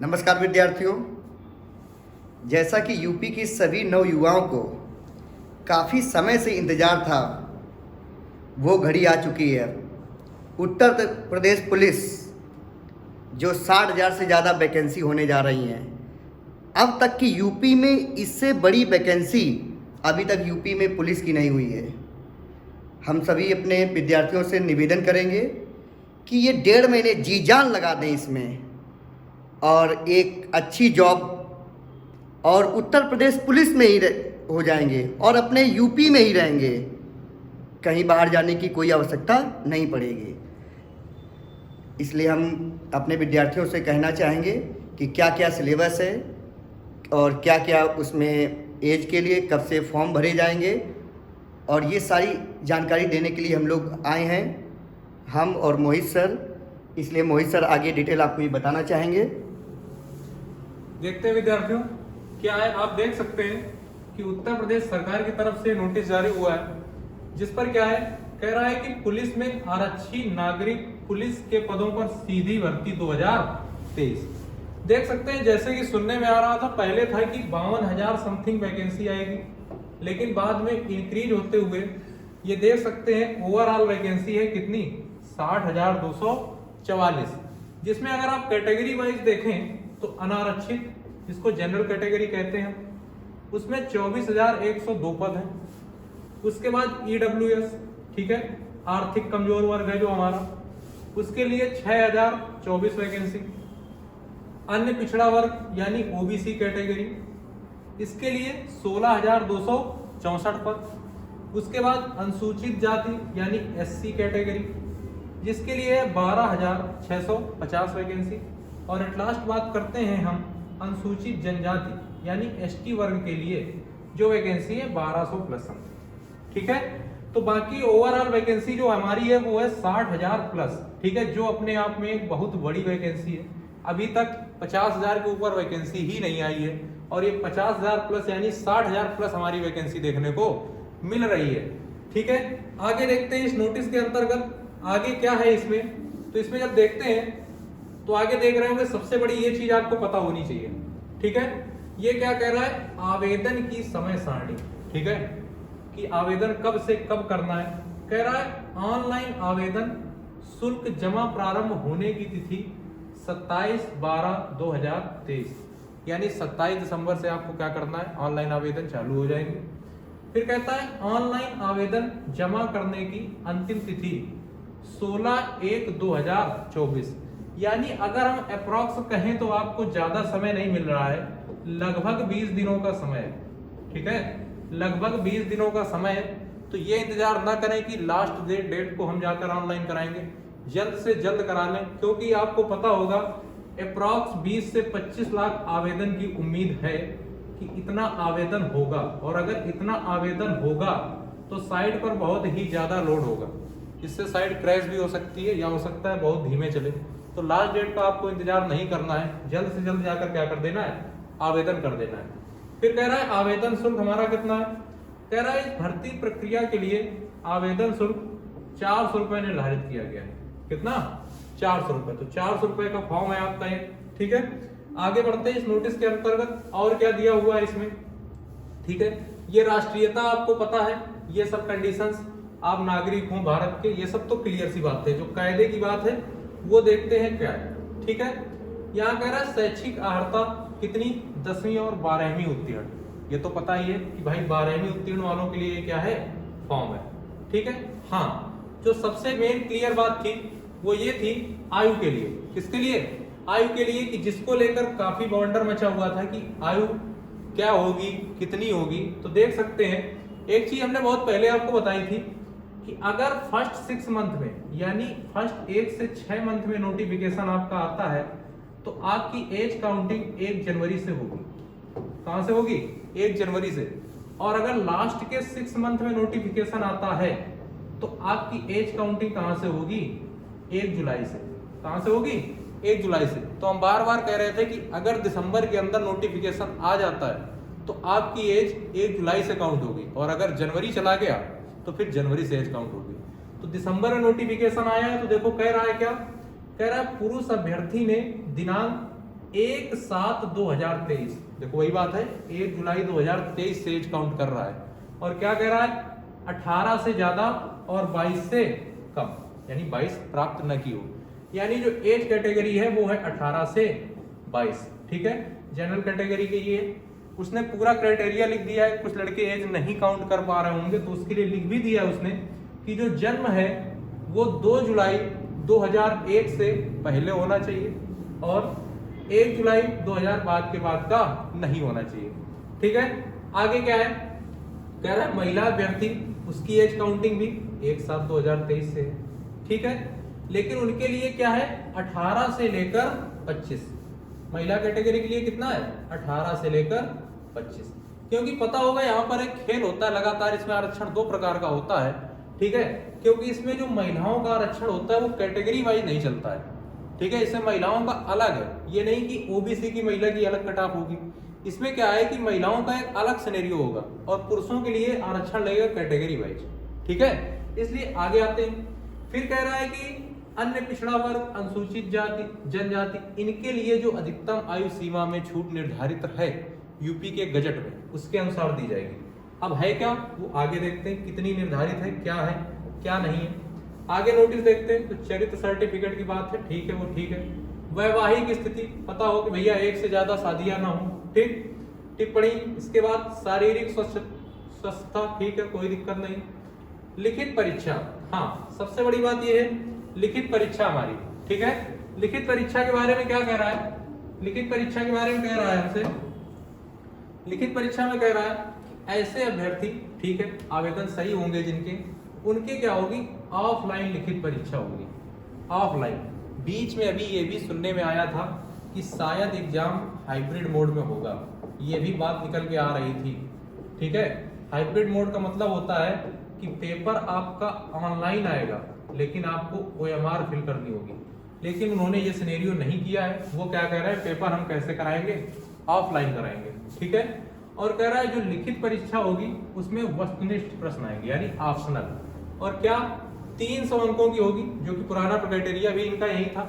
नमस्कार विद्यार्थियों। जैसा कि यूपी की सभी नवयुवाओं को काफ़ी समय से इंतज़ार था, वो घड़ी आ चुकी है। उत्तर प्रदेश पुलिस जो 60,000 से ज़्यादा वैकेंसी होने जा रही हैं, अब तक की यूपी में इससे बड़ी वैकेंसी अभी तक यूपी में पुलिस की नहीं हुई है। हम सभी अपने विद्यार्थियों से निवेदन करेंगे कि ये 1.5 महीने जी जान लगा दें इसमें और एक अच्छी जॉब और उत्तर प्रदेश पुलिस में ही हो जाएंगे और अपने यूपी में ही रहेंगे। कहीं बाहर जाने की कोई आवश्यकता नहीं पड़ेगी। इसलिए हम अपने विद्यार्थियों से कहना चाहेंगे कि क्या क्या सिलेबस है और क्या क्या उसमें एज के लिए कब से फॉर्म भरे जाएंगे, और ये सारी जानकारी देने के लिए हम लोग आए हैं, हम और मोहित सर। इसलिए मोहित सर आगे डिटेल आपको ये बताना चाहेंगे। देखते हैं विद्यार्थियों, क्या है आप देख सकते हैं कि उत्तर प्रदेश सरकार की तरफ से नोटिस जारी हुआ है, जिस पर क्या है कह रहा है कि पुलिस में आरक्षी नागरिक पुलिस के पदों पर सीधी भर्ती 2023। देख सकते हैं, जैसे कि सुनने में आ रहा था, पहले था कि 52,000 समथिंग वैकेंसी आएगी, लेकिन बाद में इंक्रीज होते हुए ये देख सकते हैं ओवरऑल वैकेंसी है कितनी, 60,244, जिसमें अगर आप कैटेगरी वाइज देखें तो अनारक्षित, जिसको जनरल कैटेगरी कहते हैं, उसमें 24,102 पद हैं। उसके बाद ईडब्ल्यूएस, ठीक है, आर्थिक कमजोर वर्ग है जो हमारा, उसके लिए 6,024 वैकेंसी। अन्य पिछड़ा वर्ग यानी ओबीसी कैटेगरी, इसके लिए 16,264 पद। उसके बाद अनुसूचित जाति यानी एससी कैटेगरी, जिसके लिए 12,650 वैकेंसी। और एट लास्ट बात करते हैं हम अनुसूचित जनजाति यानी एसटी वर्ग के लिए, जो वैकेंसी है 1200 प्लस समथिंग, ठीक है। तो बाकी ओवरऑल वैकेंसी जो हमारी है वो है 60,000 प्लस, ठीक है, जो अपने आप में एक बहुत बड़ी वैकेंसी है। अभी तक 50,000 के ऊपर वैकेंसी ही नहीं आई है, और ये 50,000 प्लस यानी 60,000 प्लस हमारी वैकेंसी देखने को मिल रही है, ठीक है। आगे देखते हैं इस नोटिस के अंतर्गत आगे क्या है इसमें। तो इसमें जब देखते हैं तो आगे देख रहे होंगे, सबसे बड़ी ये चीज आपको पता होनी चाहिए, ठीक है। ये क्या कह रहा है, आवेदन की समय सारणी, ठीक है, कि आवेदन कब से कब करना है। कह रहा है ऑनलाइन आवेदन शुल्क जमा प्रारंभ होने की तिथि 27/12/2023, यानी 27 दिसंबर से आपको क्या करना है, ऑनलाइन आवेदन चालू हो जाएंगे। फिर कहता है ऑनलाइन आवेदन जमा करने की अंतिम तिथि 16/1/2024, यानी अगर हम अप्रॉक्स कहें तो आपको ज्यादा समय नहीं मिल रहा है, लगभग 20 दिनों का समय है, ठीक है, लगभग 20 दिनों का समय है। तो ये इंतजार ना करें कि लास्ट डेट को हम जाकर ऑनलाइन कराएंगे, जल्द से जल्द करा लें, क्योंकि आपको पता होगा अप्रॉक्स 20 से 25 लाख आवेदन की उम्मीद है कि इतना आवेदन होगा, और अगर इतना आवेदन होगा तो साइट पर बहुत ही ज्यादा लोड होगा, इससे साइट क्रैश भी हो सकती है या हो सकता है बहुत धीमे चले। तो लास्ट डेट का आपको इंतजार नहीं करना है, जल्द से जल्द जाकर क्या कर देना है, आवेदन कर देना है। फिर कह रहा है आवेदन शुल्क हमारा कितना है। कह रहा है इस भर्ती प्रक्रिया के लिए आवेदन शुल्क 400 रुपए निर्धारित किया गया है। कितना, 400 रुपए। तो 400 रुपए का फॉर्म है आपका ये, ठीक है। आगे बढ़ते हैं इस नोटिस के अंतर्गत और क्या दिया हुआ है इसमें, ठीक है। ये राष्ट्रीयता आपको पता है, ये सब कंडीशंस, आप नागरिक हो भारत के, ये सब तो क्लियर सी बात है। जो कायदे की बात है वो देखते हैं क्या है, ठीक है। यहाँ कह रहा है शैक्षिक अर्हता कितनी, 10वीं और 12वीं उत्तीर्ण, ये तो पता ही है कि भाई 12वीं उत्तीर्ण वालों के लिए क्या है, फॉर्म है, ठीक है। हाँ, जो सबसे मेन क्लियर बात थी वो ये थी आयु के लिए। किसके लिए, आयु के लिए, कि जिसको लेकर काफी बॉन्डर मचा हुआ था कि आयु क्या होगी, कितनी होगी। तो देख सकते हैं, एक चीज हमने बहुत पहले आपको बताई थी कि अगर फर्स्ट 6 मंथ में, यानी फर्स्ट 1 से 6 मंथ में नोटिफिकेशन आपका आता है, तो आपकी एज काउंटिंग 1 जनवरी से होगी। कहां से होगी, 1 जनवरी से। और अगर लास्ट के 6 मंथ में नोटिफिकेशन आता है तो आपकी एज काउंटिंग कहां से होगी, 1 जुलाई से। कहां से होगी, 1 जुलाई से। तो हम बार बार कह रहे थे कि अगर दिसंबर के अंदर नोटिफिकेशन आ जाता है तो आपकी एज 1 जुलाई से काउंट होगी, और अगर जनवरी चला गया तो फिर जनवरी से एज काउंट होगी। तो दिसंबर में नोटिफिकेशन आया है, तो देखो कह रहा है क्या, कह रहा है पुरुष अभ्यर्थी ने दिनांक 1/7/2023, देखो वही बात है, 1 जुलाई 2023 से एज काउंट कर रहा है। और क्या कह रहा है, 18 से ज्यादा और 22 से कम, यानी 22 प्राप्त न की हो। यानी जो एज कैटेगरी है वो है 18 से 22, ठीक है। जनरल कैटेगरी के ये उसने पूरा क्राइटेरिया लिख दिया है। कुछ लड़के एज नहीं काउंट कर पा रहे होंगे तो उसके लिए लिख भी दिया है उसने कि जो जन्म है वो 2 जुलाई 2001 से पहले होना चाहिए और 1 जुलाई 2000 बाद के बाद का नहीं होना चाहिए, ठीक है। आगे क्या है, कह रहा है महिला अभ्यर्थी, उसकी एज काउंटिंग भी 1/7/2023 से है, ठीक है। लेकिन उनके लिए क्या है, 18 से लेकर 25, महिला कैटेगरी के लिए कितना है, 18 से लेकर 25। क्योंकि पता होगा यहाँ पर एक खेल होता है लगातार, इसमें आरक्षण 2 प्रकार का होता है, ठीक है। क्योंकि इसमें जो महिलाओं का आरक्षण होता है वो कैटेगरी वाइज नहीं चलता है, ठीक है। इसमें महिलाओं का अलग है, ये नहीं कि ओबीसी की महिला की अलग कट ऑफ होगी। इसमें क्या है कि महिलाओं का एक अलग सिनेरियो होगा और पुरुषों के लिए आरक्षण लगेगा कैटेगरी वाइज, ठीक है। इसलिए आगे आते हैं, फिर कह रहा है कि अन्य पिछड़ा वर्ग, अनुसूचित जाति, जनजाति, इनके लिए जो अधिकतम आयु सीमा में छूट निर्धारित है यूपी के गजट में, उसके अनुसार दी जाएगी। अब है क्या, वो आगे देखते हैं कितनी निर्धारित है क्या नहीं है। आगे नोटिस देखते हैं तो चरित्र सर्टिफिकेट की बात है, ठीक है, वो ठीक है। वैवाहिक स्थिति पता हो कि भैया 1 से ज्यादा शादियां ना हो, ठीक। टिप्पणी, इसके बाद शारीरिक स्वस्थता, ठीक है, कोई दिक्कत नहीं। लिखित परीक्षा, हाँ सबसे बड़ी बात यह है लिखित परीक्षा हमारी, ठीक है। लिखित परीक्षा के बारे में क्या कह रहा है, लिखित परीक्षा के बारे में कह रहा है हमसे, लिखित परीक्षा में कह रहा है ऐसे अभ्यर्थी, ठीक है, आवेदन सही होंगे जिनके, उनके क्या होगी, ऑफलाइन लिखित परीक्षा होगी, ऑफलाइन। बीच में अभी ये भी सुनने में आया था कि शायद एग्जाम हाइब्रिड मोड में होगा, ये भी बात निकल के आ रही थी, ठीक है। हाइब्रिड मोड का मतलब होता है कि पेपर आपका ऑनलाइन आएगा लेकिन आपको OMR फिल करनी होगी, लेकिन उन्होंने ये सिनेरियो नहीं किया है। वो क्या कह रहे हैं, पेपर हम कैसे कराएंगे, ऑफलाइन कराएंगे, ठीक है। और कह रहा है जो लिखित परीक्षा होगी उसमें वस्तुनिष्ठ प्रश्न आएंगे, यानी ऑप्शनल, और क्या 300 अंकों की होगी, जो कि पुराना क्राइटेरिया भी इनका यही था,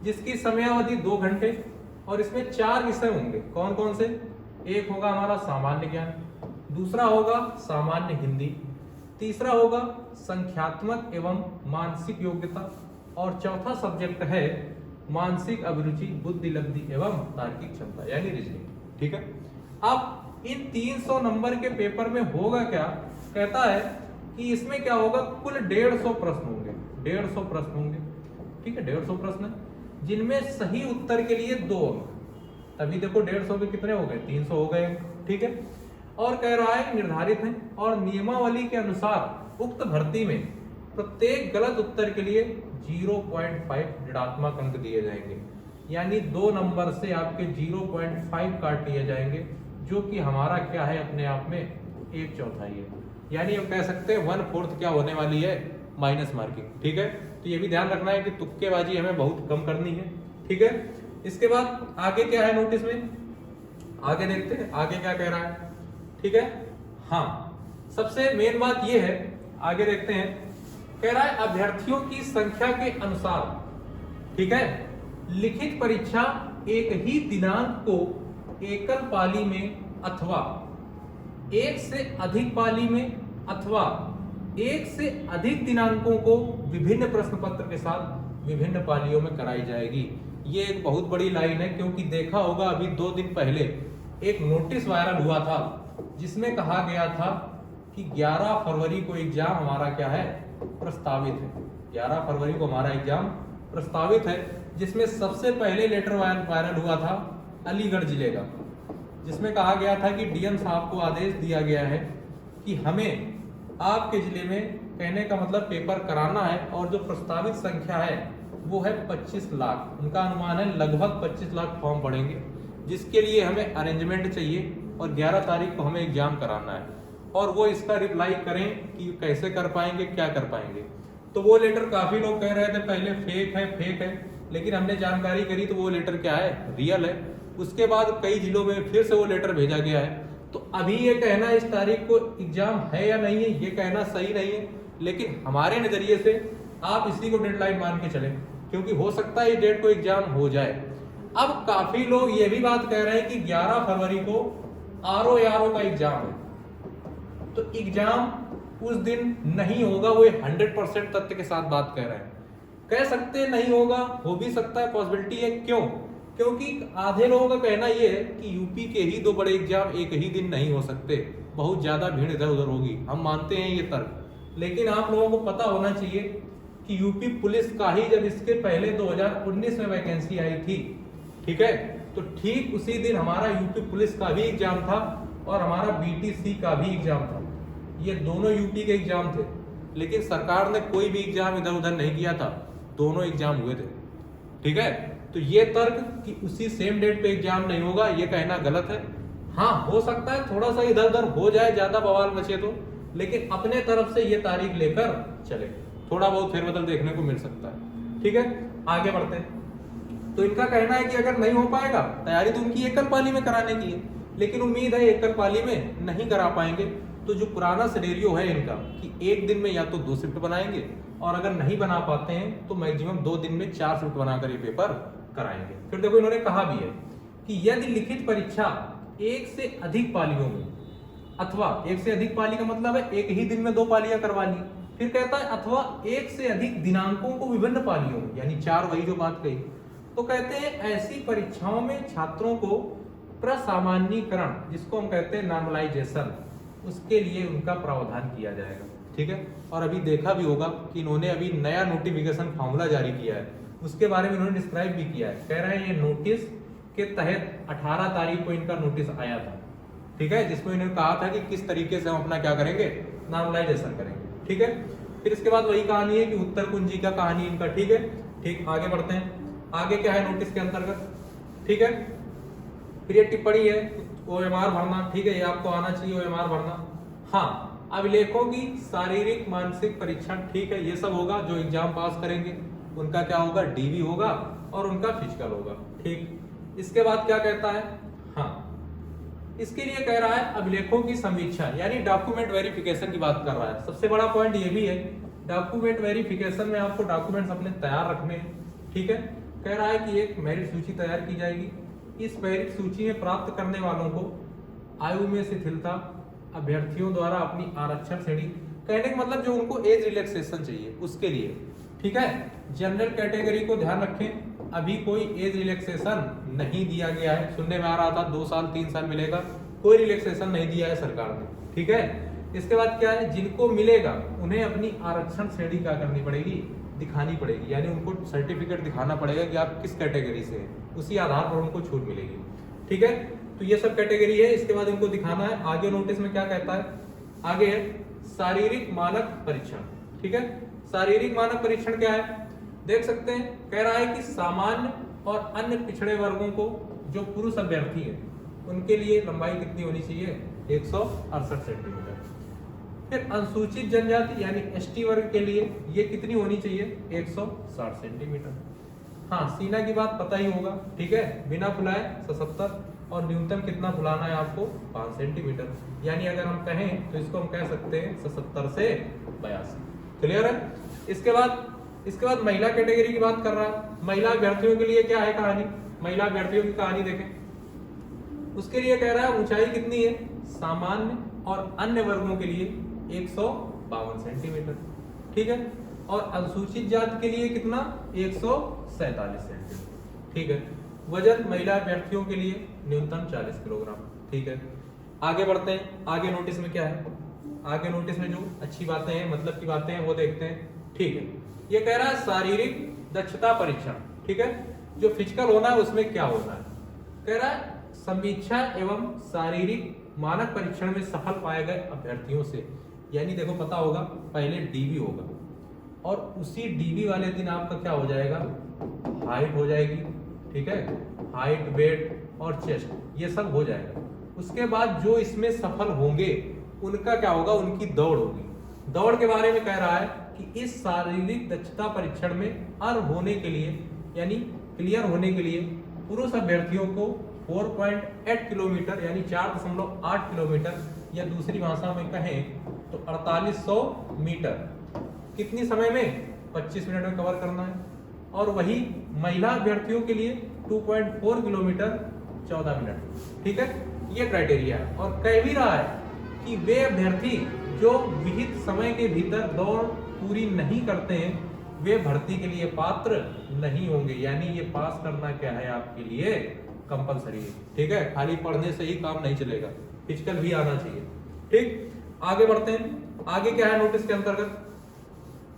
जिसकी समयावधि 2 घंटे, और इसमें 4 विषय होंगे। कौन कौन से, एक होगा हमारा सामान्य ज्ञान, दूसरा होगा सामान्य हिंदी, तीसरा होगा संख्यात्मक एवं मानसिक योग्यता, और चौथा सब्जेक्ट है मानसिक अभिरुचि, बुद्धि लब्धि एवं तार्किक क्षमता, यानी रीजनिंग, ठीक है। अब इन 300 नंबर के पेपर में होगा क्या, कहता है कि इसमें क्या होगा, कुल 150 प्रश्न होंगे, 150 प्रश्न होंगे, ठीक है, 150 प्रश्न, जिनमें सही उत्तर के लिए 2 अंक। तभी देखो 150 के कितने हो गए, 300 हो गए, ठीक है। और कह रहा है निर्धारित है और नियमावली के अनुसार उक्त भर्ती में प्रत्येक गलत उत्तर के लिए 0.5 ऋणात्मक अंक दिए जाएंगे, यानी 2 नंबर से आपके 0.5 काट लिए जाएंगे, जो कि हमारा क्या है, अपने आप में 1/4 है। यानी हम कह सकते हैं 1/4 क्या होने वाली है, माइनस मार्किंग, ठीक है। तो ये भी ध्यान रखना है कि तुक्केबाजी हमें बहुत कम करनी है, ठीक है। इसके बाद आगे क्या है नोटिस में, आगे देखते हैं आगे क्या कह रहा है, ठीक है। हाँ, सबसे मेन बात ये है, आगे देखते हैं, कह रहा है अभ्यर्थियों की संख्या के अनुसार, ठीक है, लिखित परीक्षा एक ही दिनांक को एकल पाली में अथवा एक से अधिक पाली में अथवा एक से अधिक दिनांकों को विभिन्न प्रश्न पत्र के साथ विभिन्न पालियों में कराई जाएगी। ये एक बहुत बड़ी लाइन है, क्योंकि देखा होगा अभी 2 दिन पहले एक नोटिस वायरल हुआ था जिसमें कहा गया था कि 11 फरवरी को एग्जाम हमारा क्या है, प्रस्तावित है। 11 फरवरी को हमारा एग्जाम प्रस्तावित है, जिसमें सबसे पहले लेटर वायरल हुआ था अलीगढ़ जिले का, जिसमें कहा गया था कि डीएम साहब को आदेश दिया गया है कि हमें आपके जिले में, कहने का मतलब पेपर कराना है, और जो प्रस्तावित संख्या है वो है 25 लाख। उनका अनुमान है लगभग 25 लाख फॉर्म पड़ेंगे, जिसके लिए हमें अरेंजमेंट चाहिए और 11 तारीख को हमें एग्जाम कराना है। और वो इसका रिप्लाई करें कि कैसे कर पाएंगे, क्या कर पाएंगे। तो वो लेटर काफी लोग कह रहे थे पहले फेक है, लेकिन हमने जानकारी करी तो वो लेटर क्या है, रियल है। उसके बाद कई जिलों में फिर से वो लेटर भेजा गया है। तो अभी ये कहना इस तारीख को एग्जाम है या नहीं है, ये कहना सही नहीं है, लेकिन हमारे नजरिए से आप इसी को डेडलाइन मान के चलें, क्योंकि हो सकता है ये डेट को एग्जाम हो जाए। अब काफी लोग ये भी बात कह रहे हैं कि 11 फरवरी को RO का एग्जाम है, तो एग्जाम उस दिन नहीं होगा। वो 100% तथ्य के साथ बात कह रहे हैं। कह सकते हैं नहीं होगा, हो भी सकता है, पॉसिबिलिटी है। क्यों? क्योंकि आधे लोगों का कहना ये है कि यूपी के ही 2 बड़े एग्जाम एक ही दिन नहीं हो सकते, बहुत ज्यादा भीड़ इधर उधर होगी। हम मानते हैं ये तर्क, लेकिन आप लोगों को पता होना चाहिए कि यूपी पुलिस का ही जब इसके पहले 2019 में वैकेंसी आई थी, ठीक है, तो ठीक उसी दिन हमारा यूपी पुलिस का भी एग्जाम था और हमारा BTC का भी एग्जाम था। ये दोनों यूपी के एग्जाम थे, लेकिन सरकार ने कोई भी एग्जाम इधर उधर नहीं किया था, दोनों एग्जाम हुए थे, ठीक है। तो ये तर्क कि उसी सेम डेट पे एग्जाम नहीं होगा, ये कहना गलत है। हाँ, हो सकता है थोड़ा सा इधर उधर हो जाए, ज्यादा बवाल मचे तो, लेकिन अपने तरफ से ये तारीख लेकर चले, थोड़ा बहुत फेरबदल देखने को मिल सकता है, ठीक है। आगे बढ़ते हैं। तो इनका कहना है कि अगर नहीं हो पाएगा, तैयारी तो उनकी एकल पाली में कराने की है, लेकिन उम्मीद है एकल पाली में नहीं करा पाएंगे। तो जो पुराना सिनेरियो है इनका कि एक दिन में या तो 2 शिफ्ट बनाएंगे, और अगर नहीं बना पाते हैं तो मैक्सिमम 2 दिन में 4 शिफ्ट बनाकर ये पेपर कराएंगे। फिर देखो इन्होंने कहा भी है कि यदि लिखित परीक्षा 1 से अधिक पालियों में, अथवा 1 से अधिक पाली का मतलब है एक ही दिन में 2 पालियां करवा ली, फिर कहता है अथवा 1 से अधिक दिनांकों को विभिन्न पालियों में, यानी 4, वही जो बात कही। तो कहते हैं ऐसी परीक्षाओं में छात्रों को प्रसामान्यीकरण, जिसको हम कहते हैं नॉर्मलाइजेशन, उसके लिए उनका प्रावधान किया जाएगा, ठीक है। और अभी देखा भी होगा कि इन्होंने अभी नया नोटिफिकेशन फॉर्मूला जारी किया है, उसके बारे में इन्होंने डिस्क्राइब भी किया है। कह रहे हैं ये नोटिस के तहत 18 तारीख को इनका नोटिस आया था, ठीक है, जिसमें इन्होंने कहा था कि किस तरीके से हम अपना क्या करेंगे, नॉर्मलाइजेशन करेंगे, ठीक है। फिर इसके बाद वही कहानी है कि उत्तर कुंजी का कहानी इनका, ठीक है। ठीक, आगे बढ़ते हैं। आगे क्या है नोटिस के अंतर्गत, ठीक है। फिर ये टिप्पणी है OMR भरना, ठीक है, ये आपको आना चाहिए OMR भरना। हाँ, अभिलेखों की शारीरिक मानसिक परीक्षण, ठीक है, ये सब होगा। जो एग्जाम पास करेंगे उनका क्या होगा, DV होगा और उनका फिजिकल होगा, ठीक। इसके बाद क्या कहता है, हाँ, इसके लिए कह रहा है अभिलेखों की समीक्षा, यानी डॉक्यूमेंट वेरिफिकेशन की बात कर रहा है। सबसे बड़ा पॉइंट ये भी है, डॉक्यूमेंट वेरिफिकेशन में आपको डॉक्यूमेंट्स अपने तैयार रखने हैं, ठीक है। कह रहा है कि एक मेरिट सूची तैयार की जाएगी। इस मेरिट सूची में प्राप्त करने वालों को आयु में शिथिलता, अभ्यर्थियों द्वारा अपनी आरक्षण श्रेणी, कहने का मतलब जो उनको एज रिलैक्सेशन चाहिए उसके लिए, ठीक है। जनरल कैटेगरी को ध्यान रखें, अभी कोई एज रिलैक्सेशन नहीं दिया गया है। सुनने में आ रहा था 2 साल 3 साल मिलेगा, कोई रिलैक्सेशन नहीं दिया है सरकार ने, ठीक है। इसके बाद क्या है, जिनको मिलेगा उन्हें अपनी आरक्षण श्रेणी क्या करनी पड़ेगी, दिखानी पड़ेगी, यानी उनको सर्टिफिकेट दिखाना पड़ेगा कि आप किस कैटेगरी से हैं, उसी आधार पर उनको छूट मिलेगी, ठीक है। तो ये सब कैटेगरी है, इसके बाद इनको दिखाना है। आगे नोटिस में क्या कहता है, आगे है शारीरिक मानक परीक्षण, ठीक है। शारीरिक मानक परीक्षण क्या है, देख सकते हैं, कह रहा है कि सामान्य और अन्य पिछड़े वर्गों को जो पुरुष अभ्यर्थी हैं उनके लिए लंबाई कितनी होनी चाहिए, 168 सेंटीमीटर। फिर अनुसूचित जनजाति यानी ST वर्ग के लिए ये कितनी होनी चाहिए, 160 सेंटीमीटर। हाँ, सीना की बात पता ही होगा, ठीक है, बिना फुलाए 77, और न्यूनतम कितना फुलाना है आपको, 5 सेंटीमीटर। यानी अगर हम कहें तो इसको हम कह सकते हैं 77 से 82। क्लियर है। इसके बाद महिला कैटेगरी की बात कर रहा है। महिला अभ्यर्थियों के लिए क्या है कहानी, महिला अभ्यर्थियों की कहानी देखें। उसके लिए कह रहा है ऊंचाई कितनी है, सामान्य और अन्य वर्गों के लिए 152 सेंटीमीटर, ठीक है। और अनुसूचित जाति के लिए कितना, 147 सेंटीमीटर, ठीक है। वजन महिला अभ्यर्थियों के लिए न्यूनतम 40 किलोग्राम, ठीक है। आगे बढ़ते हैं। आगे नोटिस में क्या है, आगे नोटिस में जो अच्छी बातें हैं, मतलब की बातें हैं, वो देखते हैं, ठीक है। ये कह रहा है शारीरिक दक्षता परीक्षण, ठीक है, जो फिजिकल होना है उसमें क्या होना है, कह रहा है समीक्षा एवं शारीरिक मानक परीक्षण में सफल पाए गए अभ्यर्थियों से, यानी देखो पता होगा पहले DV होगा और उसी DV वाले दिन आपका क्या हो जाएगा, हाइट हो जाएगी, ठीक है, हाइट, वेट और चेस्ट, ये सब हो जाएगा। उसके बाद जो इसमें सफल होंगे उनका क्या होगा, उनकी दौड़ होगी। दौड़ के बारे में कह रहा है कि इस शारीरिक दक्षता परीक्षण में अर्ह होने के लिए, यानी क्लियर होने के लिए पुरुष अभ्यर्थियों को 4.8 किलोमीटर यानी 4.8 किलोमीटर, या दूसरी भाषा में कहें तो 4800 मीटर कितनी समय में, 25 मिनट में कवर करना है। और वही महिला अभ्यर्थियों के लिए 2.4 किलोमीटर 14 मिनट। ठीक है, ये क्राइटेरिया है। और कह भी रहा है कि वे अभ्यर्थी जो विहित समय के भीतर दौड़ पूरी नहीं करते हैं वे भर्ती के लिए पात्र नहीं होंगे। यानी ये पास करना क्या है आपके लिए कंपलसरी है। ठीक है, खाली पढ़ने से ही काम नहीं चलेगा, फिजिकल भी आना चाहिए। ठीक, आगे बढ़ते हैं। आगे क्या है नोटिस के अंतर्गत,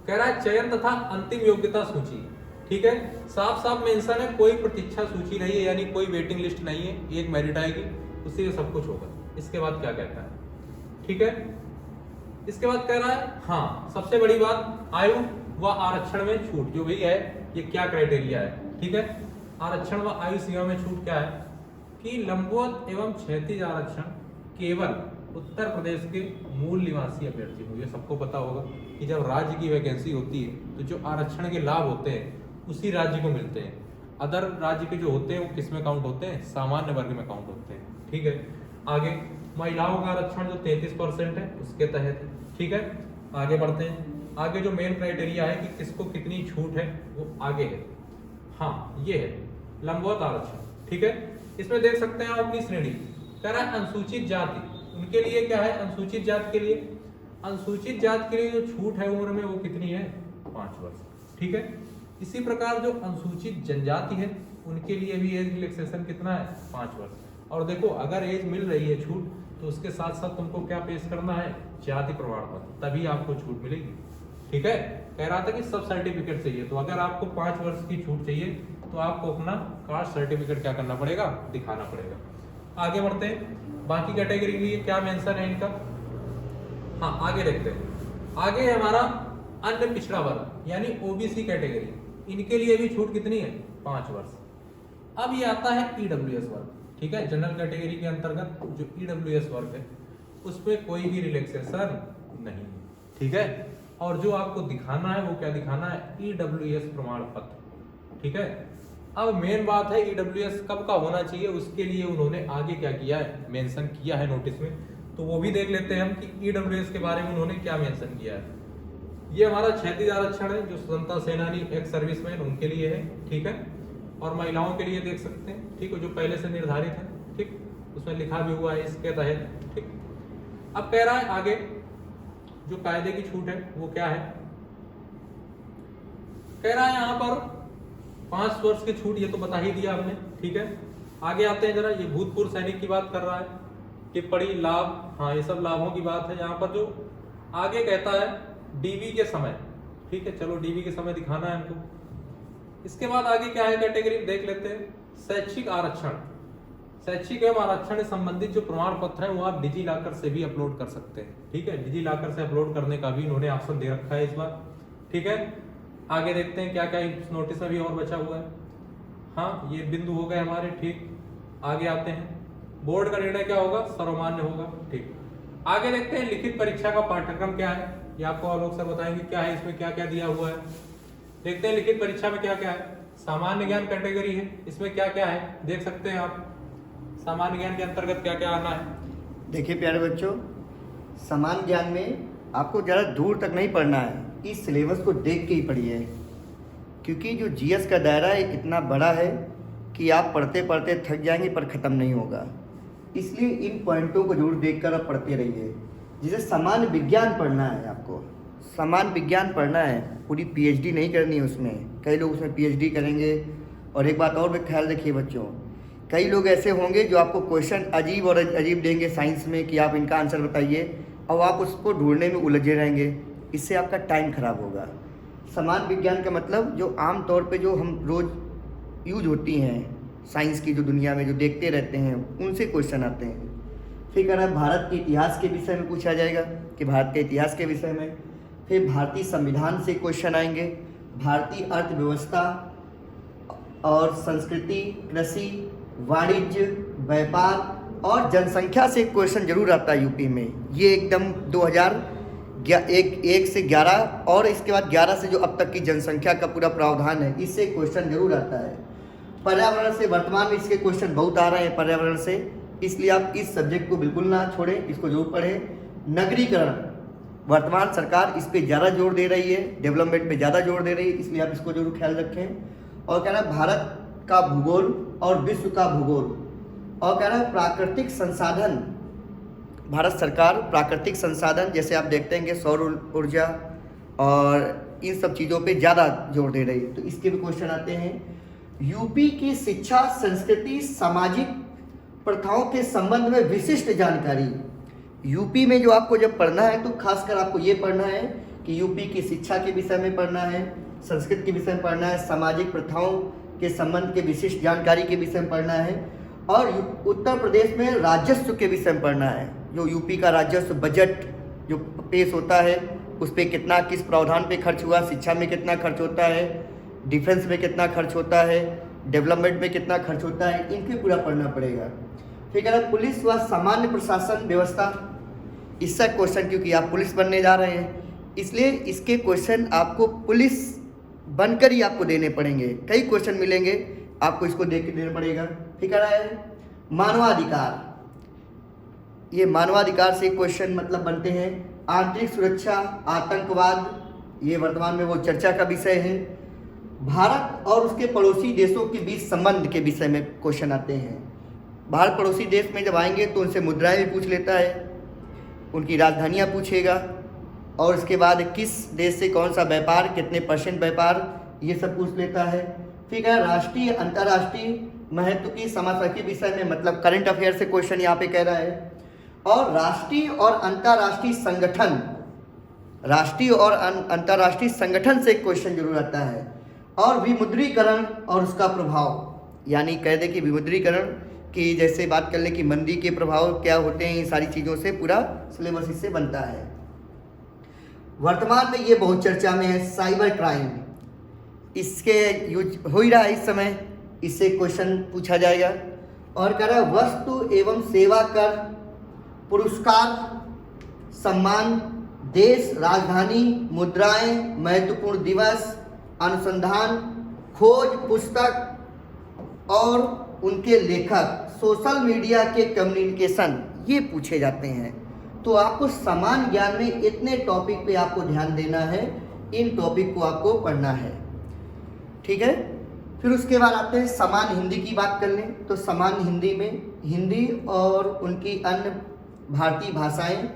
कह रहा है चयन तथा अंतिम योग्यता सूची। ठीक है, साफ साफ मेंशन है, कोई प्रतीक्षा सूची नहीं है, यानी कोई वेटिंग लिस्ट नहीं है, एक मेरिट आएगी उसी में सब कुछ होगा। इसके बाद क्या कहता है, ठीक है, इसके बाद कह रहा है हाँ सबसे बड़ी बात, आयु व आरक्षण में छूट। जो भी है ये क्या क्राइटेरिया है। ठीक है, आरक्षण व आयु सीमा में छूट क्या है कि लंबवत एवं क्षैतिज आरक्षण केवल उत्तर प्रदेश के मूल निवासी अभ्यर्थी को। ये सबको पता होगा कि जब राज्य की वैकेंसी होती है तो जो आरक्षण के लाभ होते हैं उसी राज्य को मिलते हैं। अदर राज्य के जो होते हैं वो किस में काउंट होते हैं, सामान्य वर्ग में काउंट होते हैं। ठीक है, आगे महिलाओं का आरक्षण जो 33% है उसके तहत। ठीक है, आगे बढ़ते हैं। आगे जो मेन क्राइटेरिया है कि किसको कितनी छूट है वो आगे है। हाँ ये है लंबवत आरक्षण। ठीक है, इसमें देख सकते हैं आप अपनी श्रेणी, कह रहा है अनुसूचित जाति, उनके लिए क्या है, अनुसूचित जाति के लिए, अनुसूचित जाति के लिए जो छूट है उम्र में वो कितनी है, 5 वर्ष। ठीक है, इसी प्रकार जो अनुसूचित जनजाति है उनके लिए भी एज रिलैक्सेशन कितना है, 5 वर्ष। और देखो अगर एज मिल रही है छूट तो उसके साथ साथ तुमको क्या पेश करना है, जाति प्रमाण पत्र, तभी आपको छूट मिलेगी। ठीक है, कह रहा था कि सब सर्टिफिकेट चाहिए, तो अगर आपको 5 वर्ष की छूट चाहिए तो आपको अपना कास्ट सर्टिफिकेट क्या करना पड़ेगा, दिखाना पड़ेगा। आगे बढ़ते हैं, बाकी कैटेगरी के लिए क्या मेंशन है इनका। हाँ आगे देखते हैं, आगे है हमारा अन्य पिछड़ा वर्ग यानी ओबीसी कैटेगरी, इनके लिए भी छूट कितनी है, 5 वर्ष। अब ये आता है ईडब्ल्यूएस वर्ग। ठीक है, जनरल कैटेगरी के अंतर्गत जो ईडब्ल्यूएस वर्ग है उसमें कोई भी रिलैक्सेशन नहीं है। ठीक है, और जो आपको दिखाना है वो क्या दिखाना है, ईडब्ल्यूएस प्रमाण पत्र। ठीक है, अब मेन बात है ईडब्ल्यूएस कब का होना चाहिए, उसके लिए उन्होंने आगे क्या किया है, मेंशन किया है नोटिस में, तो वो भी देख लेते हैं हम कि ईडब्ल्यूएस के बारे में उन्होंने क्या मेंशन किया है। ये हमारा क्षैतिज आरक्षण है जो स्वतंत्रता सेनानी एक्स सर्विसमैन उनके लिए है। ठीक है, और महिलाओं के लिए देख सकते हैं, ठीक है, जो पहले से निर्धारित है। ठीक, उसमें लिखा भी हुआ है इसके तहत। ठीक, अब कह रहा है आगे जो कायदे की छूट है वो क्या है, कह रहा है यहाँ पर 5 वर्ष की छूट, ये तो बता ही दिया आपने। ठीक है, आगे आते हैं जरा, ये भूतपूर्व सैनिक की बात कर रहा है, टिप्पणी लाभ, हाँ ये सब लाभों की बात है। यहाँ पर जो आगे कहता है डीवी के समय। ठीक है, चलो डीवी के समय दिखाना है हमको। इसके बाद आगे क्या है कैटेगरी देख लेते हैं, शैक्षिक आरक्षण। शैक्षिक एवं आरक्षण से संबंधित जो प्रमाण पत्र है वो आप डिजी लॉकर से भी अपलोड कर सकते हैं। ठीक है, डिजी लॉकर से अपलोड करने का भी इन्होंने ऑप्शन दे रखा है इस बार। ठीक है, आगे देखते हैं क्या क्या इस नोटिस में भी और बचा हुआ है। हाँ ये बिंदु हो गए हमारे। ठीक, आगे आते हैं, बोर्ड का निर्णय क्या होगा, सर्वमान्य होगा। ठीक, आगे देखते हैं लिखित परीक्षा का पाठ्यक्रम क्या है, ये आपको आलोक सर बताएंगे क्या है, इसमें क्या क्या दिया हुआ है। देखते हैं लिखित परीक्षा में क्या क्या है। सामान्य ज्ञान कैटेगरी है, इसमें क्या क्या है देख सकते हैं आप, सामान्य ज्ञान के अंतर्गत क्या क्या आना है। देखिए प्यारे बच्चों, सामान्य ज्ञान में आपको ज़्यादा दूर तक नहीं पढ़ना है, इस सिलेबस को देख के ही पढ़िए, क्योंकि जो जीएस का दायरा है इतना बड़ा है कि आप पढ़ते पढ़ते थक जाएंगे पर ख़त्म नहीं होगा। इसलिए इन पॉइंटों को जरूर देखकर आप पढ़ते रहिए। जैसे सामान्य विज्ञान पढ़ना है, आपको सामान्य विज्ञान पढ़ना है, पूरी पीएचडी नहीं करनी है उसमें। कई लोग उसमें पीएचडी करेंगे। और एक बात और भी ख्याल रखिए बच्चों, कई लोग ऐसे होंगे जो आपको क्वेश्चन अजीब और अजीब देंगे साइंस में कि आप इनका आंसर बताइए, और आप उसको ढूंढने में उलझे रहेंगे, इससे आपका टाइम खराब होगा। सामान्य विज्ञान का मतलब जो आम तौर पे जो हम रोज़ यूज होती हैं साइंस की, जो दुनिया में जो देखते रहते हैं, उनसे क्वेश्चन आते हैं। फिर कह रहा है भारत के इतिहास के विषय में पूछा जाएगा कि भारत के इतिहास के विषय में। फिर भारतीय संविधान से क्वेश्चन आएंगे, भारतीय अर्थव्यवस्था और संस्कृति, कृषि, वाणिज्य, व्यापार और जनसंख्या से क्वेश्चन जरूर आता है यूपी में। ये एकदम 2001 से 11 और इसके बाद 11 से जो अब तक की जनसंख्या का पूरा प्रावधान है, इससे क्वेश्चन जरूर आता है। पर्यावरण से वर्तमान में इसके क्वेश्चन बहुत आ रहे हैं पर्यावरण से, इसलिए आप इस सब्जेक्ट को बिल्कुल ना छोड़ें, इसको जरूर पढ़ें। नगरीकरण, वर्तमान सरकार इस पे ज़्यादा जोर दे रही है, डेवलपमेंट पे ज़्यादा जोर दे रही है, इसलिए आप इसको जरूर ख्याल रखें। और क्या ना, भारत का भूगोल और विश्व का भूगोल। और कह रहा है प्राकृतिक संसाधन, भारत सरकार प्राकृतिक संसाधन जैसे आप देखते हैं कि सौर ऊर्जा और इन सब चीज़ों पे ज़्यादा जोर दे रही है, तो इसके भी क्वेश्चन आते हैं। यूपी की शिक्षा, संस्कृति, सामाजिक प्रथाओं के संबंध में विशिष्ट जानकारी। यूपी में जो आपको जब पढ़ना है तो खासकर आपको ये पढ़ना है कि यूपी की शिक्षा के विषय में पढ़ना है, संस्कृत के विषय में पढ़ना है, सामाजिक प्रथाओं के संबंध के विशिष्ट जानकारी के विषय में पढ़ना है, और उत्तर प्रदेश में राजस्व के विषय में पढ़ना है। जो यूपी का राजस्व बजट जो पेश होता है उस पर कितना, किस प्रावधान पे खर्च हुआ, शिक्षा में कितना खर्च होता है, डिफेंस में कितना खर्च होता है, डेवलपमेंट में कितना खर्च होता है, इनके पूरा पढ़ना पड़ेगा। फिर कह रहा है पुलिस व सामान्य प्रशासन व्यवस्था, इसका क्वेश्चन, क्योंकि आप पुलिस बनने जा रहे हैं इसलिए इसके क्वेश्चन आपको पुलिस बनकर ही आपको देने पड़ेंगे। कई क्वेश्चन मिलेंगे, आपको इसको देख के देना पड़ेगा। फिर कह रहा है मानवाधिकार, ये मानवाधिकार से क्वेश्चन मतलब बनते हैं। आंतरिक सुरक्षा, आतंकवाद, ये वर्तमान में वो चर्चा का विषय है। भारत और उसके पड़ोसी देशों के बीच संबंध के विषय में क्वेश्चन आते हैं। भारत पड़ोसी देश में जब आएंगे तो उनसे मुद्राएं भी पूछ लेता है, उनकी राजधानियाँ पूछेगा, और उसके बाद किस देश से कौन सा व्यापार, कितने % व्यापार, ये सब पूछ लेता है। फिर क्या राष्ट्रीय अंतर्राष्ट्रीय महत्व की समस्या के विषय में, मतलब करंट अफेयर से क्वेश्चन यहाँ पे कह रहा है। और राष्ट्रीय और अंतर्राष्ट्रीय संगठन, राष्ट्रीय और अंतर्राष्ट्रीय संगठन से क्वेश्चन जरूर आता है। और विमुद्रीकरण और उसका प्रभाव, यानी कह दे कि विमुद्रीकरण की जैसे बात कर ले कि मंदी के प्रभाव क्या होते हैं, इन सारी चीज़ों से पूरा सिलेबस इससे बनता है। वर्तमान में ये बहुत चर्चा में है साइबर क्राइम, इसके यूज हो ही रहा है इस समय, इससे क्वेश्चन पूछा जाएगा। और कह रहा है वस्तु एवं सेवा कर, पुरस्कार, सम्मान, देश, राजधानी, मुद्राएं, महत्वपूर्ण दिवस, अनुसंधान, खोज, पुस्तक और उनके लेखक, सोशल मीडिया के कम्युनिकेशन, ये पूछे जाते हैं। तो आपको समान ज्ञान में इतने टॉपिक पे आपको ध्यान देना है, इन टॉपिक को आपको पढ़ना है, ठीक है। फिर उसके बाद आते हैं समान हिंदी की बात कर लें तो समान हिंदी में हिंदी और उनकी अन्य भारतीय भाषाएं,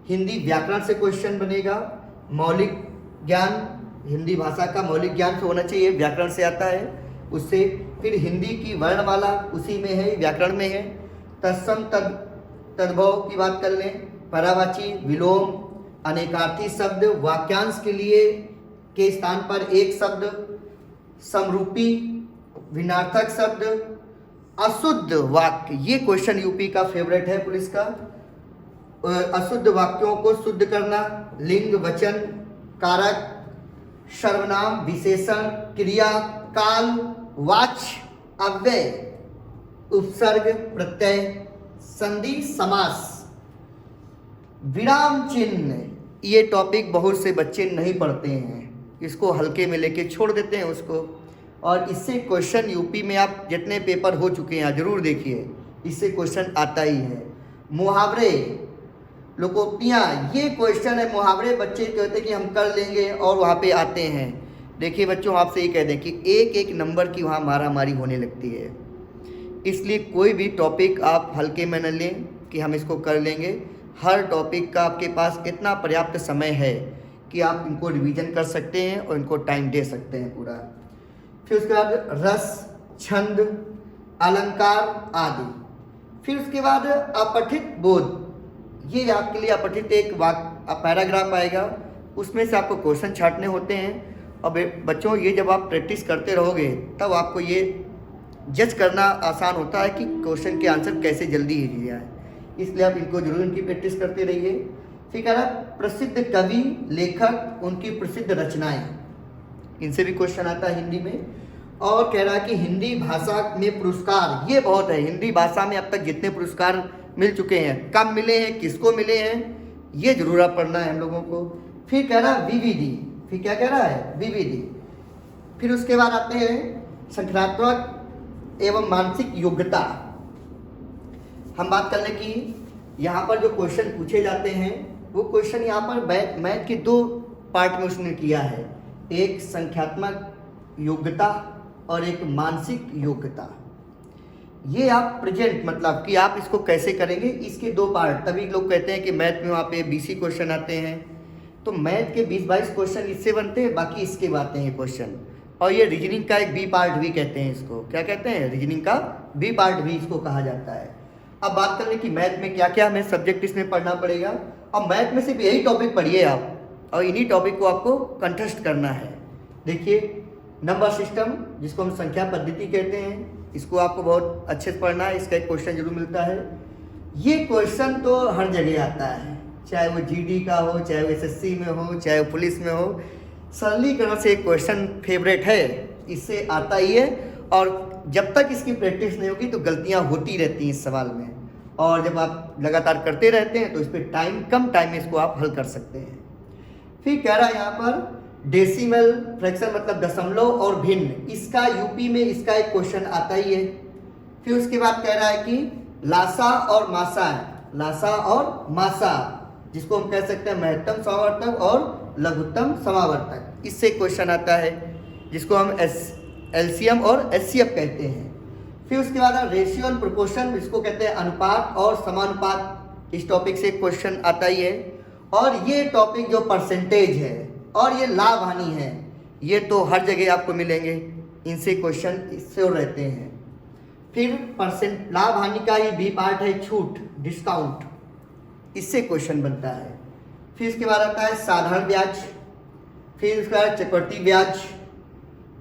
हिंदी व्याकरण से क्वेश्चन बनेगा। मौलिक ज्ञान, हिंदी भाषा का मौलिक ज्ञान से होना चाहिए, व्याकरण से आता है उससे। फिर हिंदी की वर्णमाला उसी में है, व्याकरण में है। तत्सम, तद्भव की बात कर लें, परावाची, विलोम, अनेकार्थी शब्द, वाक्यांश के लिए के स्थान पर एक शब्द, समरूपी, विनार्थक शब्द, अशुद्ध वाक्य, ये क्वेश्चन यूपी का फेवरेट है पुलिस का। अशुद्ध वाक्यों को शुद्ध करना, लिंग, वचन, कारक, सर्वनाम, विशेषण, क्रिया, काल, वाच्य, अव्यय, उपसर्ग, प्रत्यय, संधि, समास, विराम चिन्ह, ये टॉपिक बहुत से बच्चे नहीं पढ़ते हैं, इसको हल्के में लेके छोड़ देते हैं उसको। और इससे क्वेश्चन यूपी में आप जितने पेपर हो चुके हैं जरूर देखिए, इससे क्वेश्चन आता ही है। मुहावरे, लोकोक्तियाँ, ये क्वेश्चन है। मुहावरे बच्चे कहते हैं कि हम कर लेंगे और वहाँ पे आते हैं। देखिए बच्चों, आपसे ये कह दें कि एक एक नंबर की वहाँ मारामारी होने लगती है, इसलिए कोई भी टॉपिक आप हल्के में न लें कि हम इसको कर लेंगे। हर टॉपिक का आपके पास इतना पर्याप्त समय है कि आप इनको रिवीजन कर सकते हैं और इनको टाइम दे सकते हैं पूरा। फिर उसके बाद रस, छंद, अलंकार आदि। फिर उसके बाद अपठित बोध, ये आपके लिए अपठित एक पैराग्राफ आएगा, उसमें से आपको क्वेश्चन छांटने होते हैं। और बच्चों, ये जब आप प्रैक्टिस करते रहोगे तब आपको ये जज करना आसान होता है कि क्वेश्चन के आंसर कैसे जल्दी ही जाए, इसलिए आप इनको जरूर इनकी प्रैक्टिस करते रहिए। फिर कह रहा प्रसिद्ध कवि, लेखक, उनकी प्रसिद्ध रचनाएं, इनसे भी क्वेश्चन आता है हिंदी में। और कह रहा है कि हिंदी भाषा में पुरस्कार, ये बहुत है, हिंदी भाषा में अब तक जितने पुरस्कार मिल चुके हैं, कब मिले हैं, किसको मिले हैं, ये जरूर आप पढ़ना है हम लोगों को। फिर कह रहा विविधि, फिर क्या कह रहा है, विविधि। फिर उसके बाद आते हैं संख्यात्मक एवं मानसिक योग्यता। हम बात कर लें कि यहाँ पर जो क्वेश्चन पूछे जाते हैं वो क्वेश्चन यहाँ पर मैथ के 2 पार्ट में उसने किया है। एक संख्यात्मक योग्यता और एक मानसिक योग्यता। ये आप प्रेजेंट मतलब कि आप इसको कैसे करेंगे, इसके दो पार्ट। तभी लोग कहते हैं कि मैथ में वहाँ पे 20 क्वेश्चन आते हैं, तो मैथ के 20-22 क्वेश्चन इससे बनते हैं, बाकी इसके आते हैं क्वेश्चन। और ये रीजनिंग का एक बी पार्ट भी कहते हैं इसको। क्या कहते हैं? रीजनिंग का बी पार्ट भी इसको कहा जाता है। अब बात कर लें कि मैथ में क्या क्या हमें सब्जेक्ट इसमें पढ़ना पड़ेगा। अब मैथ में सिर्फ यही टॉपिक पढ़िए आप, और इन्हीं टॉपिक को आपको कंठस्थ करना है। देखिए, नंबर सिस्टम जिसको हम संख्या पद्धति कहते हैं, इसको आपको बहुत अच्छे से पढ़ना है। इसका एक क्वेश्चन जरूर मिलता है। ये क्वेश्चन तो हर जगह आता है, चाहे वो जीडी का हो, चाहे वो एसएससी में हो, चाहे वो पुलिस में हो। सरलीकरण से एक क्वेश्चन फेवरेट है, इससे आता ही है। और जब तक इसकी प्रैक्टिस नहीं होगी तो गलतियां होती रहती हैं इस सवाल में, और जब आप लगातार करते रहते हैं तो इस पर कम टाइम में इसको आप हल कर सकते हैं। फिर कह रहा है यहाँ पर डेसिमल फ्रैक्शन मतलब दशमलव और भिन्न, इसका यूपी में इसका एक क्वेश्चन आता ही है। फिर उसके बाद कह रहा है कि लासा और मासा, लासा और मासा जिसको हम कह सकते हैं महत्तम समावर्तक और लघुत्तम समावर्तक, इससे क्वेश्चन आता है जिसको हम एलसीएम और एचसीएफ कहते हैं। फिर उसके बाद रेशियो एंड प्रोपोर्शन, इसको कहते हैं अनुपात और समानुपात, इस टॉपिक से क्वेश्चन आता ही है। और ये टॉपिक जो परसेंटेज है और ये लाभ हानि है, ये तो हर जगह आपको मिलेंगे, इनसे क्वेश्चन श्योर रहते हैं। फिर परसेंट लाभ हानि का ही बी पार्ट है छूट, डिस्काउंट, इससे क्वेश्चन बनता है। फिर इसके बाद आता है साधारण ब्याज, फिर उसके बाद चक्रवृद्धि ब्याज,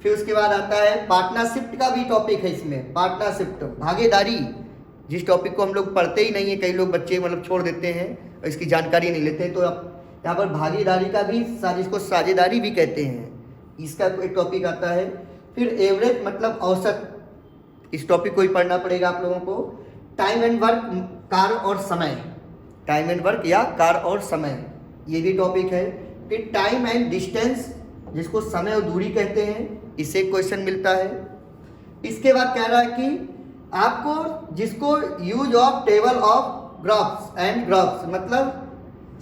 फिर उसके बाद आता है पार्टनरशिप का भी टॉपिक है इसमें, पार्टनरशिप भागीदारी, जिस टॉपिक को हम लोग पढ़ते ही नहीं है, कई लोग बच्चे मतलब छोड़ देते हैं और इसकी जानकारी नहीं लेते हैं। तो अब यहाँ पर भागीदारी का भी, जिसको साझेदारी भी कहते हैं, इसका एक टॉपिक आता है। फिर एवरेज मतलब औसत, इस टॉपिक को ही पढ़ना पड़ेगा आप लोगों को। टाइम एंड वर्क, कार्य और समय, टाइम एंड वर्क या कार्य और समय, ये भी टॉपिक है। फिर टाइम एंड डिस्टेंस, जिसको समय और दूरी कहते हैं, इससे क्वेश्चन मिलता है। इसके बाद कह रहा है कि आपको जिसको use of table of graphs and graphs मतलब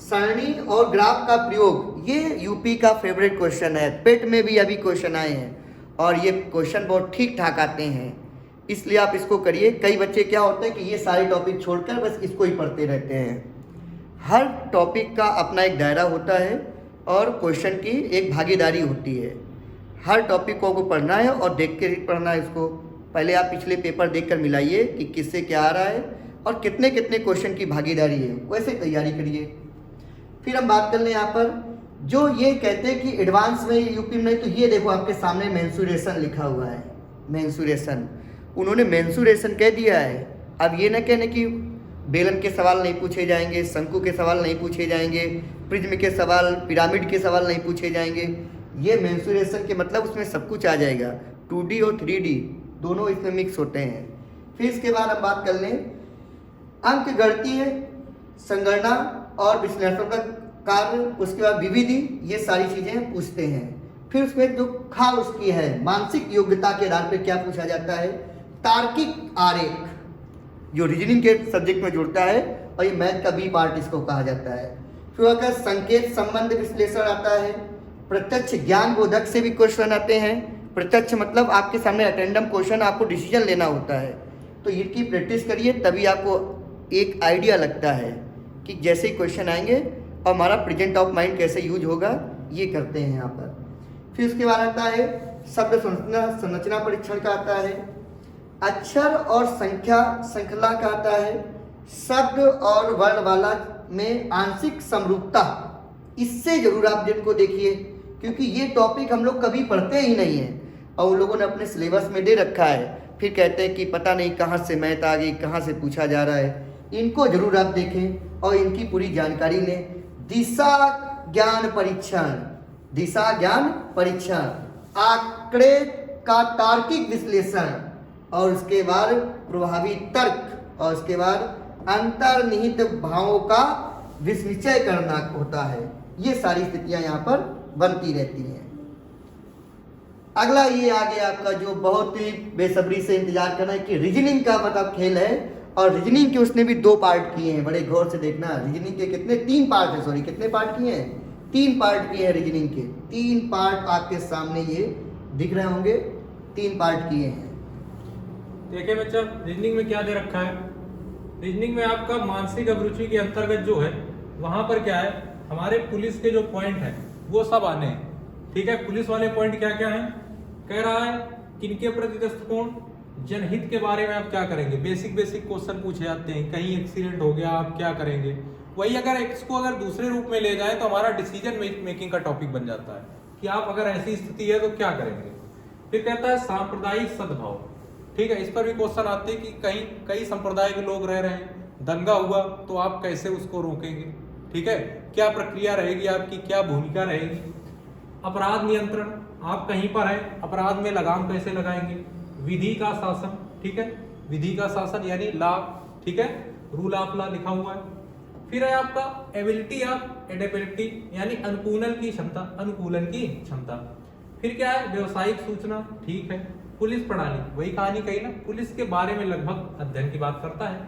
सरणी और ग्राफ का प्रयोग, ये यूपी का फेवरेट क्वेश्चन है। पेट में भी अभी क्वेश्चन आए हैं और ये क्वेश्चन बहुत ठीक ठाक आते हैं, इसलिए आप इसको करिए। कई बच्चे क्या होते हैं कि ये सारे टॉपिक छोड़कर बस इसको ही पढ़ते रहते हैं। हर टॉपिक का अपना एक दायरा होता है और क्वेश्चन की एक भागीदारी होती है। हर टॉपिक को पढ़ना है और देख के पढ़ना है इसको। पहले आप पिछले पेपर देखकर मिलाइए कि किससे क्या आ रहा है और कितने कितने क्वेश्चन की भागीदारी है, वैसे तैयारी करिए। फिर हम बात कर लें यहाँ पर, जो ये कहते हैं कि एडवांस में यूपी में, तो ये देखो आपके सामने मेंसुरेशन लिखा हुआ है, मेंसुरेशन, उन्होंने मेंसुरेशन कह दिया है। अब ये ना कहने कि बेलन के सवाल नहीं पूछे जाएंगे, शंकु के सवाल नहीं पूछे जाएंगे, प्रिज्म के सवाल, पिरामिड के सवाल नहीं पूछे जाएंगे। ये मेंसुरेशन के मतलब उसमें सब कुछ आ जाएगा, 2D और 3D दोनों इसमें मिक्स होते हैं। फिर इसके बाद हम बात कर लें अंक गणितीय, संगणना और विश्लेषणात्मक कार्य, उसके बाद विविधि, ये सारी चीज़ें पूछते हैं। फिर उसमें जो उसकी है मानसिक योग्यता के आधार पर क्या पूछा जाता है, तार्किक आरेख, जो रीजनिंग के सब्जेक्ट में जुड़ता है और ये मैथ का बी पार्ट इसको कहा जाता है। फिर अगर संकेत संबंध विश्लेषण आता है, प्रत्यक्ष ज्ञान बोधक से भी क्वेश्चन आते हैं। प्रत्यक्ष मतलब आपके सामने अटेंडम क्वेश्चन, आपको डिसीजन लेना होता है, तो इनकी प्रैक्टिस करिए, तभी आपको एक आइडिया लगता है कि जैसे ही क्वेश्चन आएंगे और हमारा प्रेजेंट ऑफ माइंड कैसे यूज होगा, ये करते हैं यहाँ पर। फिर उसके बाद आता है शब्द संरचना परीक्षण का आता है, अक्षर और संख्या श्रृंखला का आता है, शब्द और वर्णमाला में आंशिक समरूपता, इससे जरूर आप जिनको देखिए, क्योंकि ये टॉपिक हम लोग कभी पढ़ते ही नहीं है और उन लोगों ने अपने सिलेबस में दे रखा है। फिर कहते हैं कि पता नहीं कहाँ से मैथ आ गई, कहाँ से पूछा जा रहा है। इनको जरूर आप देखें और इनकी पूरी जानकारी लें। दिशा ज्ञान परीक्षण, दिशा ज्ञान परीक्षण, आंकड़े का तार्किक विश्लेषण, और उसके बाद प्रभावी तर्क, और उसके बाद अंतर्निहित भावों का विनिश्चय करना होता है। ये सारी स्थितियां यहाँ पर बनती रहती हैं। अगला ये आ गया आपका जो बहुत ही बेसब्री से इंतजार करना है कि रीजनिंग का मतलब खेल है, और रीजनिंग के उसने भी 2 पार्ट किए हैं, बड़े गौर से देखना। रीजनिंग के कितने 3 पार्ट है, सॉरी कितने पार्ट किए हैं, 3 पार्ट किए हैं रीजनिंग के। 3 पार्ट आपके सामने ये दिख रहे होंगे। 3 पार्ट किए हैं। देखिए बच्चा, रीजनिंग में क्या दे रखा है। रीजनिंग में आपका मानसिक अभिरुचि के अंतर्गत जो है वहां पर क्या है, हमारे पुलिस के जो पॉइंट है वो सब आने हैं। ठीक है, पुलिस वाले पॉइंट क्या क्या हैं, कह रहा है किनके प्रति दृष्टिकोण, जनहित के बारे में आप क्या करेंगे, बेसिक क्वेश्चन पूछे जाते हैं। कहीं एक्सीडेंट हो गया आप क्या करेंगे। वही अगर इसको अगर दूसरे रूप में ले जाए तो हमारा डिसीजन मेकिंग का टॉपिक बन जाता है कि आप अगर ऐसी स्थिति है तो क्या करेंगे। फिर कहता है सांप्रदायिक सद्भाव। ठीक है, इस पर भी क्वेश्चन आते हैं कि कहीं कई संप्रदाय के लोग रह रहे हैं, दंगा हुआ तो आप कैसे उसको रोकेंगे। ठीक है, क्या प्रक्रिया रहेगी आपकी, क्या भूमिका रहेगी। अपराध नियंत्रण, आप कहीं पर हैं, अपराध में लगाम कैसे लगाएंगे। विधि का शासन, ठीक है, विधि का शासन यानी लॉ, ठीक है, रूल ऑफ लॉ लिखा हुआ है। फिर है आपका एबिलिटी ऑफ एडेबिलिटी यानी अनुकूलन की क्षमता, अनुकूलन की क्षमता। फिर क्या है, व्यवसायिक सूचना, ठीक है। पुलिस प्रणाली, वही कहानी कही ना, पुलिस के बारे में लगभग अध्ययन की बात करता है।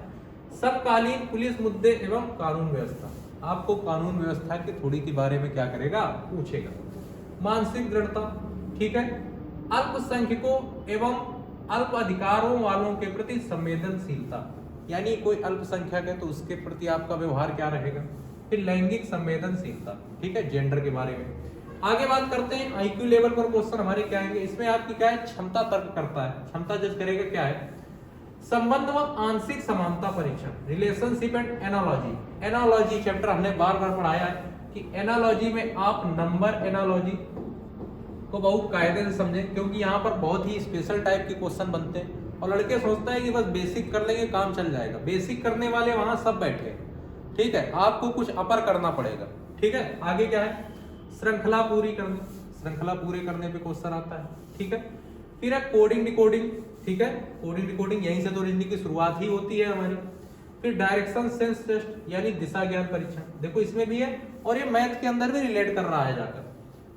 समकालीन पुलिस मुद्दे एवं कानून व्यवस्था, आपको कानून व्यवस्था के थोड़ी के बारे में क्या करेगा, पूछेगा। मानसिक दृढ़ता, ठीक है। अल्पसंख्यकों एवं अल्प अधिकारों वालों के प्रति संवेदनशीलता, यानी कोई अल्पसंख्यक है तो उसके प्रति आपका व्यवहार क्या रहेगा। फिर लैंगिक संवेदनशीलता, ठीक है, जेंडर के बारे में। आगे बात करते हैं आईक्यू लेवल पर क्वेश्चन हमारे क्या आएंगे। इसमें आपकी क्या है, क्षमता तर्क करता है, क्षमता जज करेगा क्या है, संबंध व आंशिक समानता परीक्षण, relationship and analogy. Analogy chapter हमने बार बार पढ़ाया है कि एनालॉजी में आप नंबर एनालॉजी को बहुत कायदे से समझें, क्योंकि यहाँ पर बहुत ही स्पेशल टाइप के क्वेश्चन बनते हैं और लड़के सोचते हैं कि बस बेसिक कर लेंगे काम चल जाएगा। बेसिक करने वाले वहां सब बैठे, ठीक है, आपको कुछ अपर करना पड़ेगा। ठीक है, आगे क्या है, श्रृंखला पूरी करना, श्रृंखला पूरे करने पे क्वेश्चन आता है। ठीक है, फिर है कोडिंग डिकोडिंग, ठीक है, कोडिंग डिकोडिंग यहीं से तो रीजनिंग की शुरुआत ही होती है हमारी। फिर डायरेक्शन सेंस टेस्ट यानी दिशा ज्ञान परीक्षण, देखो इसमें भी है और ये मैथ के अंदर भी रिलेट कर रहा है जाकर।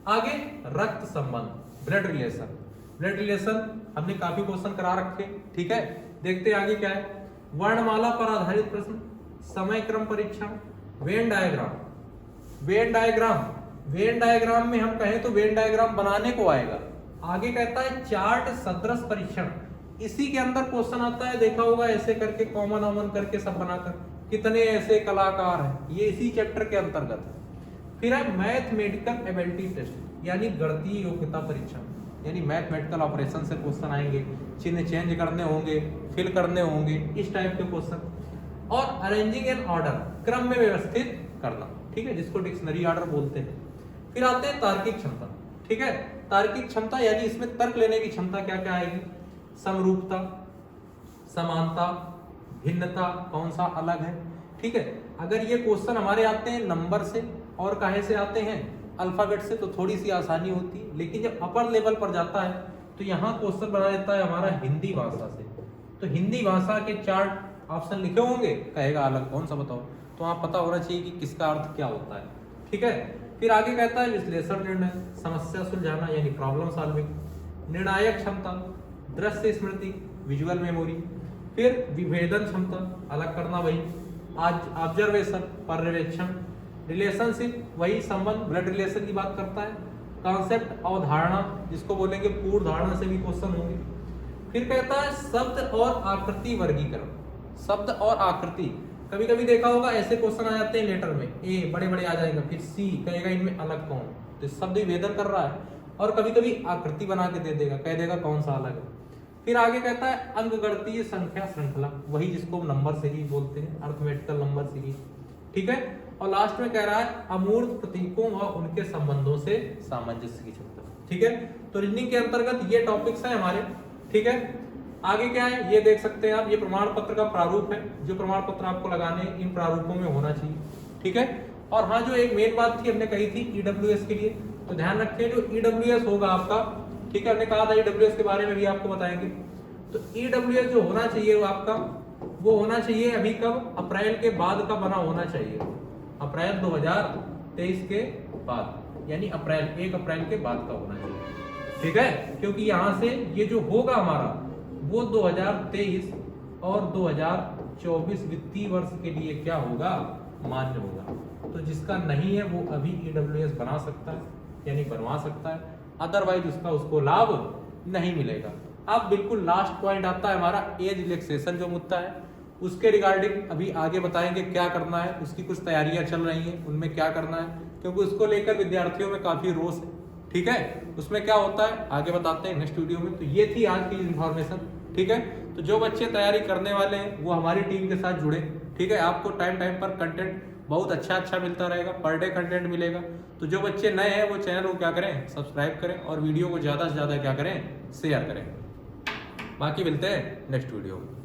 आगे रक्त संबंध, ब्लड रिलेशन, ब्लड रिलेशन हमने काफी क्वेश्चन करा रखे। ठीक है, देखते आगे क्या है, वर्णमाला पर आधारित प्रश्न, समय क्रम परीक्षण, Venn diagram. Venn diagram, Venn diagram में हम कहें तो वेन डायग्राम बनाने को आएगा। आगे कहता है चार्ट सदृश परीक्षण, इसी के अंदर क्वेश्चन आता है, देखा होगा ऐसे करके कॉमन ऑमन करके सब बनाकर, कितने ऐसे कलाकार हैं, ये इसी चैप्टर के अंतर्गत है। फिर है मैथमेटिकल एबिलिटी टेस्ट यानी गणितीय योग्यता परीक्षण, यानी मैथमेटिकल ऑपरेशन से क्वेश्चन आएंगे, चिन्ह चेंज करने होंगे, फिल करने होंगे, इस टाइप के क्वेश्चन। और अरेंजिंग एन ऑर्डर, क्रम में व्यवस्थित करना, ठीक है, जिसको डिक्शनरी ऑर्डर बोलते हैं। फिर आते हैं तार्किक क्षमता, ठीक है, तार्किक क्षमता यानी इसमें तर्क लेने की क्षमता क्या क्या आएगी, समरूपता, समानता, भिन्नता, कौन सा अलग है। ठीक है, अगर ये क्वेश्चन हमारे आते हैं नंबर से और काहे से आते हैं, अल्फाबेट से, तो थोड़ी सी आसानी होती है। लेकिन जब अपर लेवल पर जाता है तो यहाँ क्वेश्चन बना देता है हमारा हिंदी भाषा से। तो हिंदी भाषा के 4 ऑप्शन लिखे होंगे, कहेगा अलग कौन सा बताओ, तो आप पता होना चाहिए कि किसका अर्थ क्या होता है। ठीक है, फिर आगे कहता है विश्लेषण निर्णय, समस्या सुलझाना यानी प्रॉब्लम सॉल्विंग, निर्णायक क्षमता, दृश्य स्मृति, विजुअल मेमोरी। फिर विभेदन क्षमता, अलग करना, वही ऑब्जर्वेशन, पर्यवेक्षण, रिलेशनशिप, वही संबंध, ब्लड रिलेशन की बात करता है, कॉन्सेप्ट, अवधारणा, जिसको बोलेंगे पूर्व धारणा से भी क्वेश्चन होंगे। फिर कहता है शब्द और आकृति वर्गीकरण, शब्द और आकृति, कभी कभी देखा होगा ऐसे क्वेश्चन आ जाते हैं लेटर में, ए बड़े बड़े आ जाएगा, फिर सी कहेगा इनमें अलग कौन, तो शब्द विभेदन कर रहा है, और कभी कभी आकृति बना के दे देगा, कह देगा कौन सा अलग है। फिर आगे कहता है अंकगणितीय संख्या श्रृंखला, वही जिसको नंबर सीरीज बोलते हैं, अरिथमेटिकल नंबर सीरीज। ठीक है, और लास्ट में कह रहा है अमूर्त प्रतीकों व उनके संबंधों से सामंजस्य की क्षमता। ठीक है, तो रीजनिंग के अंतर्गत ये टॉपिक्स हैं हमारे। ठीक है, आगे क्या है ये देख सकते हैं आप, ये प्रमाण पत्र का प्रारूप है, जो प्रमाण पत्र आपको लगाने इन प्रारूपों में होना चाहिए। ठीक है, और हाँ, जो एक मेन बात थी हमने कही थी ईडब्ल्यूएस के लिए, तो ध्यान रखें जो ईडब्ल्यूएस होगा आपका, ठीक है, हमने कहा था ईडब्ल्यूएस के बारे में भी आपको बताएंगे। तो ईडब्ल्यूएस जो होना चाहिए वो आपका, वो होना चाहिए अभी कब, अप्रैल के बाद का बना होना चाहिए, अप्रैल 2023 के बाद, यानी अप्रैल 1 अप्रैल के बाद का होना चाहिए। ठीक है, क्योंकि यहाँ से ये जो होगा हमारा वो 2023 और 2024 वित्तीय वर्ष के लिए क्या होगा, मान्य होगा। तो जिसका नहीं है वो अभी ईडब्ल्यूएस बना सकता है, यानी बनवा सकता है, अदरवाइज उसका उसको लाभ नहीं मिलेगा। अब बिल्कुल लास्ट पॉइंट आता है हमारा एज रिलैक्सेशन जो मुद्दा है, उसके रिगार्डिंग अभी आगे बताएंगे क्या करना है, उसकी कुछ तैयारियां चल रही हैं, उनमें क्या करना है, क्योंकि उसको लेकर विद्यार्थियों में काफी रोष है। ठीक है, उसमें क्या होता है आगे बताते हैं नेक्स्ट वीडियो में। तो ये थी आज की इन्फॉर्मेशन। ठीक है, तो जो बच्चे तैयारी करने वाले हैं वो हमारी टीम के साथ जुड़े। ठीक है, आपको टाइम टाइम पर कंटेंट बहुत अच्छा मिलता रहेगा, पर डे कंटेंट मिलेगा। तो जो बच्चे नए हैं वो चैनल को क्या करें, सब्सक्राइब करें और वीडियो को ज़्यादा से ज़्यादा क्या करें, शेयर करें। बाकी मिलते हैं नेक्स्ट वीडियो में।